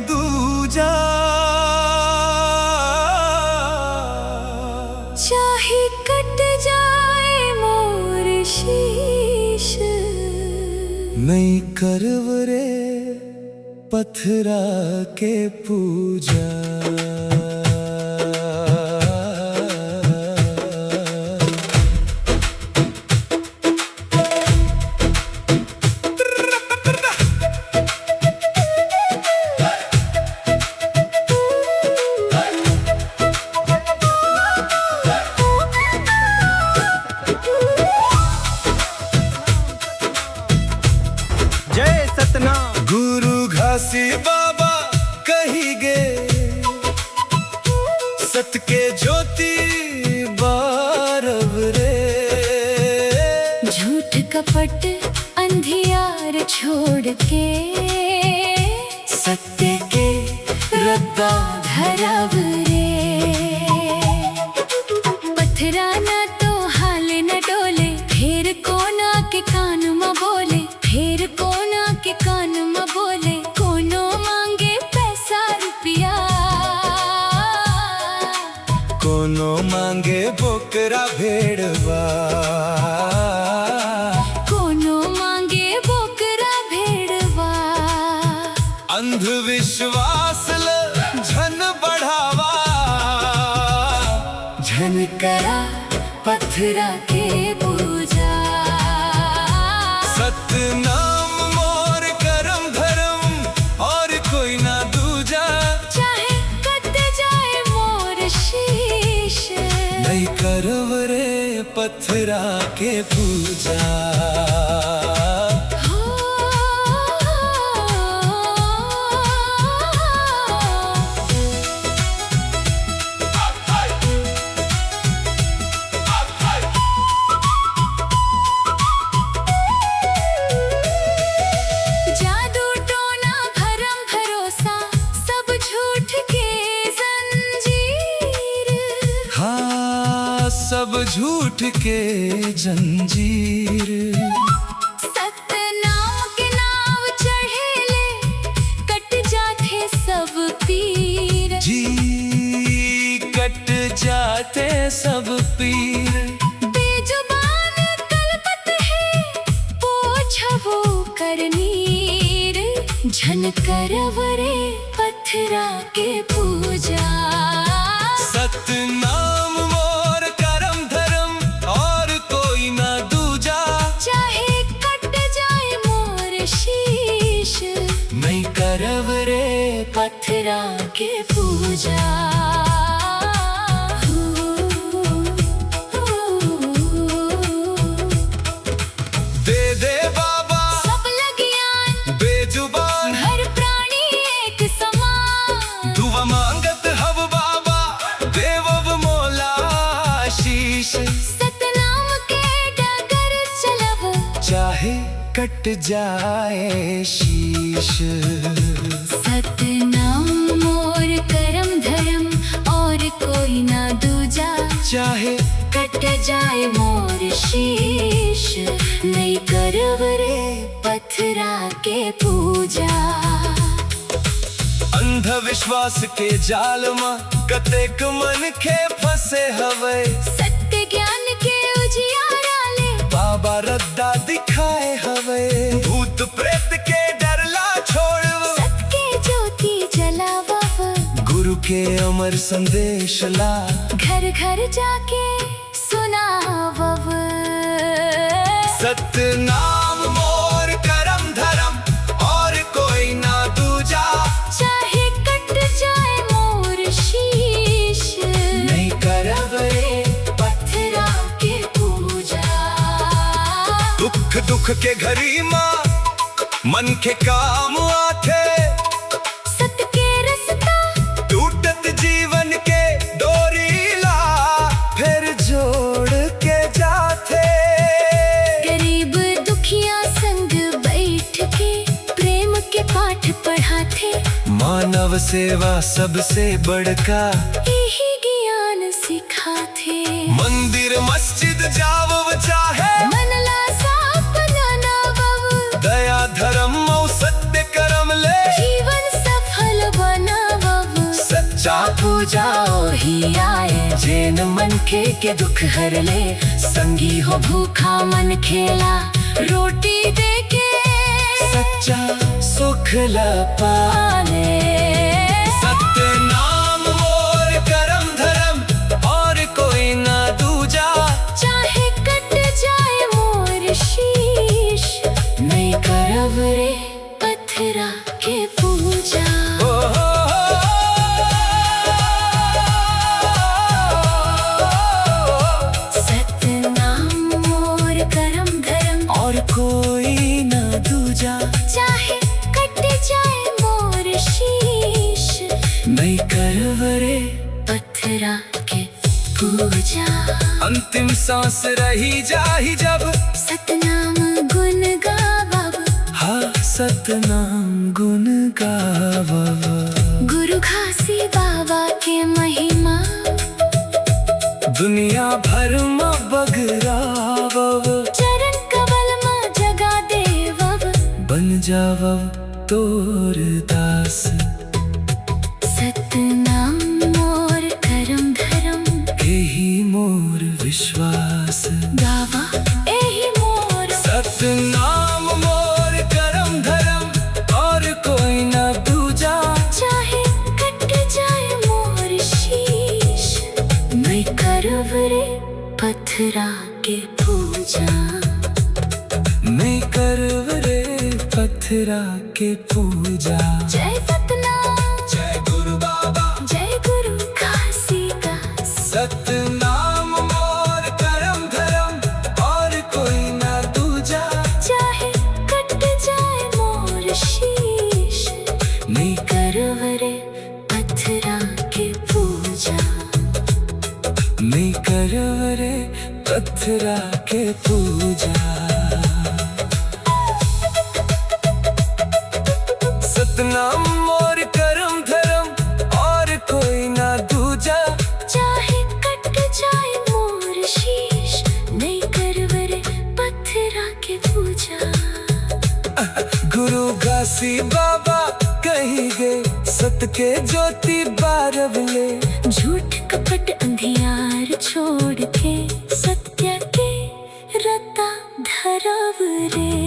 दूजा। चाहे कट जाए मोर शीश, नहीं करव रे पत्थरा के पूजा। जय सतनाम। गुरु घासी बाबा कही गे, सत के ज्योति बारव रे। झूठ कपट अंधियार छोड़ के, सत्य के रद्दा धरव रे। पत्थरा न तो हाल न डोले, फिर कोना के कान में बोले, फिर कोना के कान में बोले। कोनो मांगे पैसा रुपया, कोनो मांगे बोकरा भेड़वा। कोनो मांगे बोकरा भेड़वा। अंधविश्वास ल झन बढ़ावा, झन करा पत्थरा के पूजा। सतनाम मोर करम धर्म और कोई ना दूजा। चाहे कट जाए मोर शीश, नहीं करव रे पत्थरा के पूजा। जादू टोना भरम भरोसा, सब झूठ के जंजीर। हाँ सब झूठ के जंजीर। सतनाम के नाव चढ़ेले, कट जाते सब पीर। जी कट जाते सब पीर। बेजुबान कलपत है, पोछवो करनीर। झन करव रे पत्थरा के पूजा। सतनाम मोर करम धर्म और कोई ना दूजा। चाहे कट जाए मोर शीश, नहीं करव रे पत्थरा के पूजा। दे दे बाबा सब लगियान, बेजुबान हर प्राणी एक समान। दुआ मांगत हव बाबा, देवव मोला आशीष। सतनाम के डगर चलब, चाहे कट जाए शीश। सतनाम मोर करम धर्म और कोई ना दूजा। चाहे कट जाए मोर शीश, नहीं करव रे पत्थरा के पूजा। अंधविश्वास के जाल में कतेक मन के फंसे हवे। सत्य ज्ञान के उजियारा ले, बाबा रद्दा दिखाए हवे। भूत प्रेत के डरला छोड़व, सत के ज्योति जलावव। गुरु के अमर संदेश ला, घर घर जाके सुनावव। सतनाम मोर करम धर्म और कोई ना दूजा। चाहे कट जाए मोर शीश, नहीं करव रे पत्थरा के पूजा। दुख दुख के घड़ी माँ मन के काम आथे। सत के रस्ता टूटत जीवन के डोरीला, फिर जोड़ के जाथे। गरीब दुखिया संग बैठ के, प्रेम के पाठ पढ़ाते। मानव सेवा सबसे बड़का, यही ज्ञान सिखाते। मंदिर मस्जिद जावव चाहे, मनला साफ नानावव। दया धर्म और सत्य कर्म ले। जीवन सफल पूजा ही आए जैन मन के दुख हर ले संगी हो भूखा मन खेला रोटी दे के सच्चा सुख पाले। सत्य नाम मोर करम धर्म और कोई ना दूजा, चाहे कट जाए मोर शीश नहीं करब रे पत्थरा के पूजा। सत्य नाम मोर करम धर्म और कोई ना दूजा, चाहे कट जाए मोर शीश नहीं करब रे पत्थरा के पूजा। अंतिम सांस रही जाही जब सतनाम गुण गावब, हाँ सतनाम गुण गावब। गुरु घासी बाबा के महिमा दुनिया भर में बगरावब, चरण कमल में जगा देवब बन जावब तोर दास। सतनाम मोर करम धर्म एही मोर विश्वास, गावा एही मोर सतनाम मोर करम धर्म और कोई ना दूजा, चाहे कट जाए मोर शीश नहीं करब रे पत्थरा के पूजा। नहीं करब रे पत्थरा के पूजा। जय सतनाम जय गुरु बाबा, जय गुरु घासीदास। सतनाम मोर करम धर्म और कोई ना दूजा, चाहे कट जाए मोर शीश नहीं करब रे पत्थरा के पूजा। नहीं करब रे पत्थरा के पूजा। सतनाम मोर करम धर्म और कोई ना दूजा, चाहे कट जाए मोर शीश नहीं करब रे पत्थरा के पूजा। गुरु घासी बाबा कही गए सत के ज्योति बारब ले, झूठ कपट अंधियार छोड़ के सत्य के रता धरब रे।